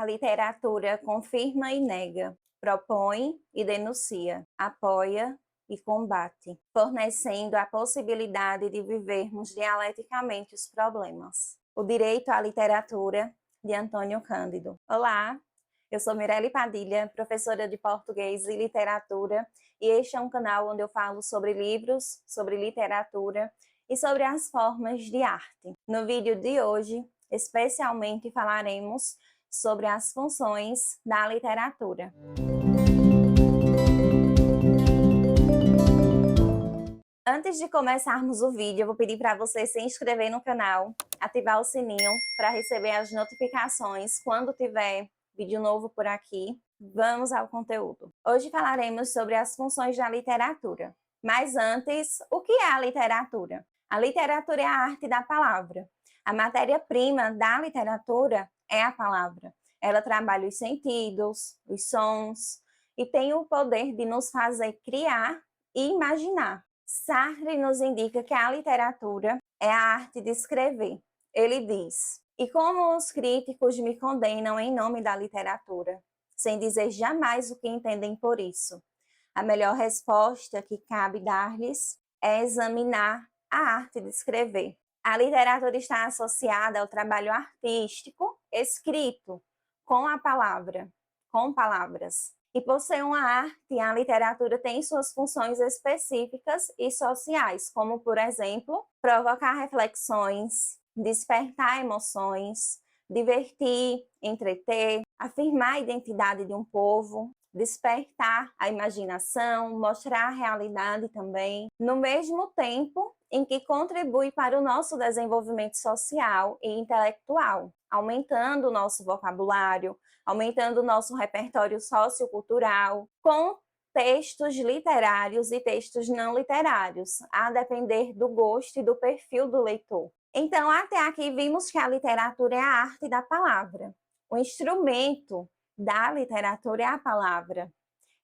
A literatura confirma e nega, propõe e denuncia, apoia e combate, fornecendo a possibilidade de vivermos dialeticamente os problemas. O direito à literatura, de Antônio Cândido. Olá, eu sou Mirelle Padilha, professora de português e literatura, e este é um canal onde eu falo sobre livros, sobre literatura e sobre as formas de arte. No vídeo de hoje, especialmente falaremos sobre as funções da literatura. Antes de começarmos o vídeo, eu vou pedir para você se inscrever no canal, ativar o sininho para receber as notificações quando tiver vídeo novo por aqui. Vamos ao conteúdo. Hoje falaremos sobre as funções da literatura. Mas antes, o que é a literatura? A literatura é a arte da palavra. A matéria-prima da literatura é a palavra. Ela trabalha os sentidos, os sons e tem o poder de nos fazer criar e imaginar. Sartre nos indica que a literatura é a arte de escrever. Ele diz: "E como os críticos me condenam em nome da literatura, sem dizer jamais o que entendem por isso. A melhor resposta que cabe dar-lhes é examinar a arte de escrever." A literatura está associada ao trabalho artístico escrito com a palavra, com palavras. E por ser uma arte, a literatura tem suas funções específicas e sociais, como, por exemplo, provocar reflexões, despertar emoções, divertir, entreter, afirmar a identidade de um povo, despertar a imaginação, mostrar a realidade também, no mesmo tempo em que contribui para o nosso desenvolvimento social e intelectual, aumentando o nosso vocabulário, aumentando o nosso repertório sociocultural, com textos literários e textos não literários, a depender do gosto e do perfil do leitor. Então, até aqui vimos que a literatura é a arte da palavra. O instrumento da literatura é a palavra,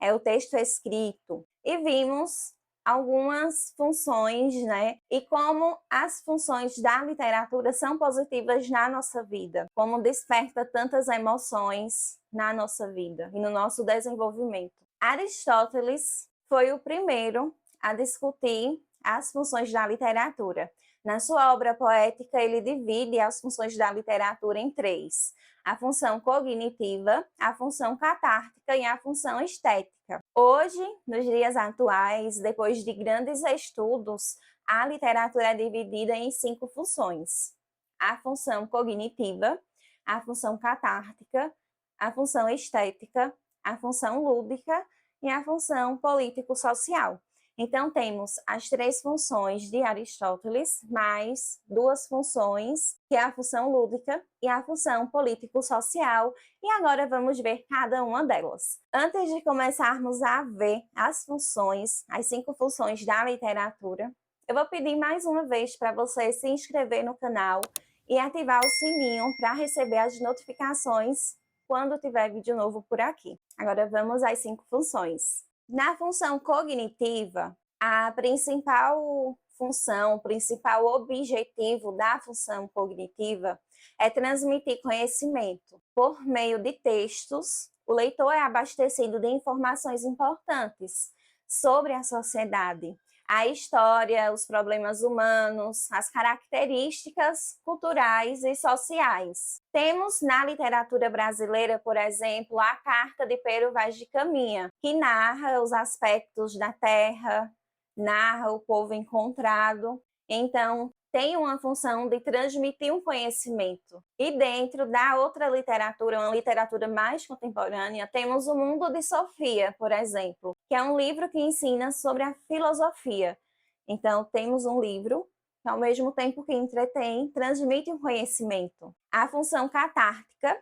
é o texto escrito. E vimos algumas funções, né? E como as funções da literatura são positivas na nossa vida, como desperta tantas emoções na nossa vida e no nosso desenvolvimento. Aristóteles foi o primeiro a discutir as funções da literatura. Na sua obra poética, ele divide as funções da literatura em três: a função cognitiva, a função catártica e a função estética. Hoje, nos dias atuais, depois de grandes estudos, a literatura é dividida em 5 funções: a função cognitiva, a função catártica, a função estética, a função lúdica e a função político-social. Então, temos as 3 funções de Aristóteles, mais 2 funções, que é a função lúdica e a função político-social, e agora vamos ver cada uma delas. Antes de começarmos a ver as funções, as 5 funções da literatura, eu vou pedir mais uma vez para você se inscrever no canal e ativar o sininho para receber as notificações quando tiver vídeo novo por aqui. Agora vamos às 5 funções. Na função cognitiva, a principal função, o principal objetivo da função cognitiva é transmitir conhecimento. Por meio de textos, o leitor é abastecido de informações importantes sobre a sociedade, a história, os problemas humanos, as características culturais e sociais. Temos na literatura brasileira, por exemplo, a Carta de Pero Vaz de Caminha, que narra os aspectos da terra, narra o povo encontrado. Então, tem uma função de transmitir um conhecimento. E dentro da outra literatura, uma literatura mais contemporânea, temos O Mundo de Sofia, por exemplo, que é um livro que ensina sobre a filosofia. Então, temos um livro que, ao mesmo tempo que entretém, transmite um conhecimento. A função catártica,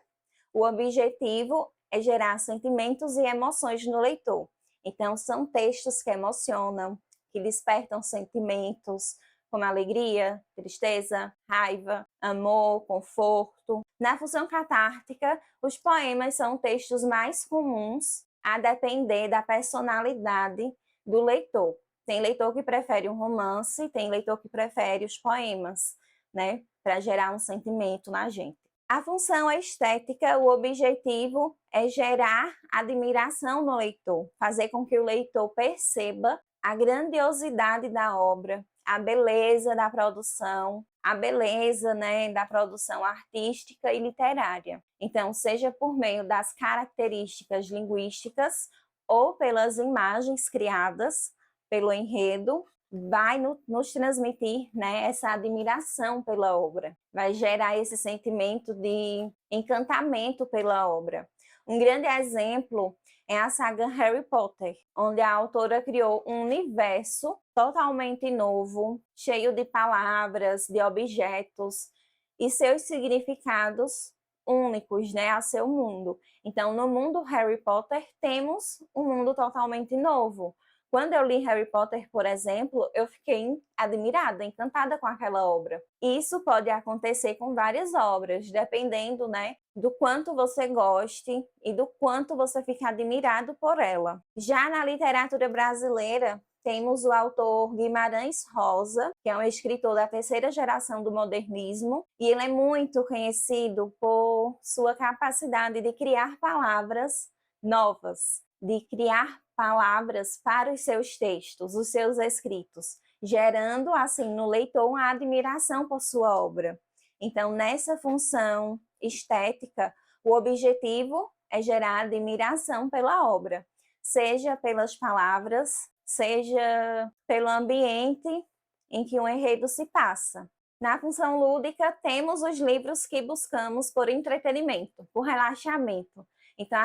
o objetivo é gerar sentimentos e emoções no leitor. Então, são textos que emocionam, que despertam sentimentos, como alegria, tristeza, raiva, amor, conforto. Na função catártica, os poemas são textos mais comuns a depender da personalidade do leitor. Tem leitor que prefere um romance, tem leitor que prefere os poemas, né, para gerar um sentimento na gente. A função estética, o objetivo é gerar admiração no leitor, fazer com que o leitor perceba a grandiosidade da obra, a beleza da produção, a beleza, né, da produção artística e literária. Então, seja por meio das características linguísticas ou pelas imagens criadas pelo enredo, vai nos transmitir, né, essa admiração pela obra, vai gerar esse sentimento de encantamento pela obra. Um grande exemplo é a saga Harry Potter, onde a autora criou um universo totalmente novo, cheio de palavras, de objetos e seus significados únicos, né, a seu mundo. Então, no mundo Harry Potter, temos um mundo totalmente novo. Quando eu li Harry Potter, por exemplo, eu fiquei admirada, encantada com aquela obra. Isso pode acontecer com várias obras, dependendo, né, do quanto você goste e do quanto você fica admirado por ela. Já na literatura brasileira, temos o autor Guimarães Rosa, que é um escritor da terceira geração do modernismo, e ele é muito conhecido por sua capacidade de criar palavras novas, de criar palavras para os seus textos, os seus escritos, gerando assim no leitor uma admiração por sua obra. Então, nessa função estética, o objetivo é gerar admiração pela obra, seja pelas palavras, seja pelo ambiente em que o enredo se passa. Na função lúdica, temos os livros que buscamos por entretenimento, por relaxamento. Então,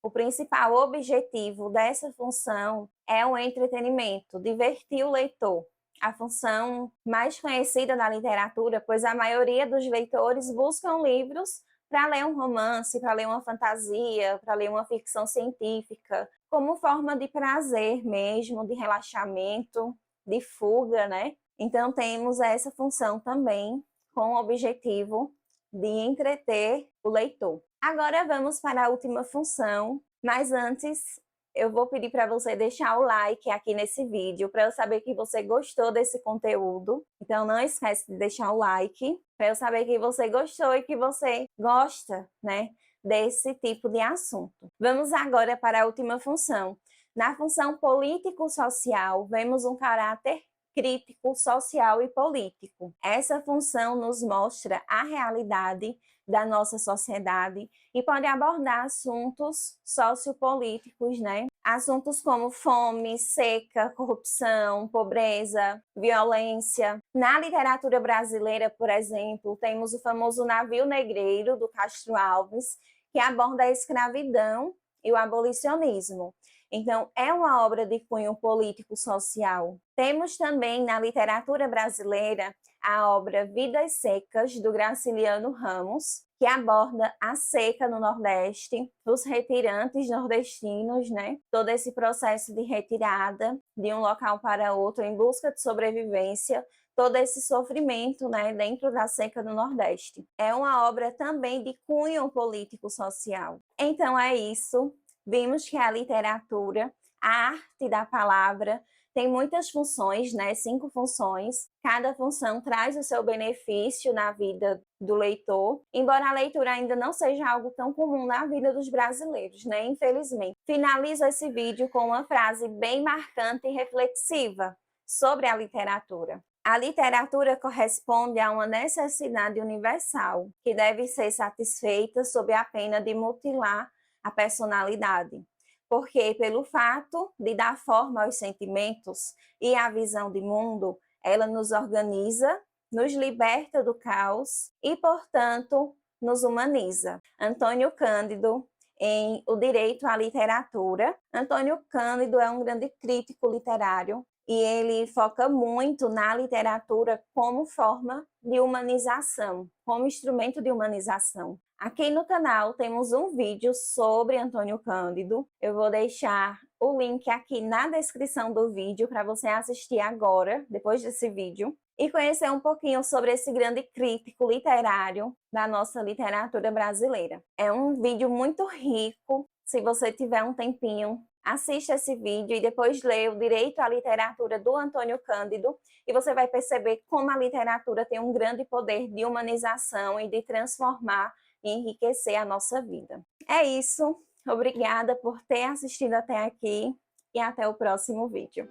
o principal objetivo dessa função é o entretenimento, divertir o leitor. A função mais conhecida da literatura, pois a maioria dos leitores buscam livros para ler um romance, para ler uma fantasia, para ler uma ficção científica, como forma de prazer mesmo, de relaxamento, de fuga, né? Então, temos essa função também com o objetivo de entreter o leitor. Agora vamos para a última função, mas antes eu vou pedir para você deixar o like aqui nesse vídeo, para eu saber que você gostou desse conteúdo. Então não esquece de deixar o like, para eu saber que você gostou e que você gosta, né, desse tipo de assunto. Vamos agora para a última função. Na função político-social, vemos um caráter crítico, social e político. Essa função nos mostra a realidade da nossa sociedade e pode abordar assuntos sociopolíticos, né? Assuntos como fome, seca, corrupção, pobreza, violência. Na literatura brasileira, por exemplo, temos o famoso Navio Negreiro, do Castro Alves, que aborda a escravidão e o abolicionismo. Então, é uma obra de cunho político-social. Temos também na literatura brasileira a obra Vidas Secas, do Graciliano Ramos, que aborda a seca no Nordeste, os retirantes nordestinos, né? Todo esse processo de retirada de um local para outro em busca de sobrevivência, todo esse sofrimento, né, dentro da seca do Nordeste. É uma obra também de cunho político-social. Então é isso. Vimos que a literatura, a arte da palavra, tem muitas funções, né? 5 funções. Cada função traz o seu benefício na vida do leitor, embora a leitura ainda não seja algo tão comum na vida dos brasileiros, né? Infelizmente. Finalizo esse vídeo com uma frase bem marcante e reflexiva sobre a literatura. A literatura corresponde a uma necessidade universal, que deve ser satisfeita sob a pena de mutilar a personalidade, porque pelo fato de dar forma aos sentimentos e à visão de mundo, ela nos organiza, nos liberta do caos e, portanto, nos humaniza. Antônio Cândido, em O Direito à Literatura. Antônio Cândido é um grande crítico literário e ele foca muito na literatura como forma de humanização, como instrumento de humanização. Aqui no canal temos um vídeo sobre Antônio Cândido. Eu vou deixar o link aqui na descrição do vídeo para você assistir agora, depois desse vídeo, e conhecer um pouquinho sobre esse grande crítico literário da nossa literatura brasileira. É um vídeo muito rico. Se você tiver um tempinho, Assista esse vídeo e depois leia o Direito à Literatura do Antônio Cândido e você vai perceber como a literatura tem um grande poder de humanização e de transformar e enriquecer a nossa vida. É isso, obrigada por ter assistido até aqui e até o próximo vídeo.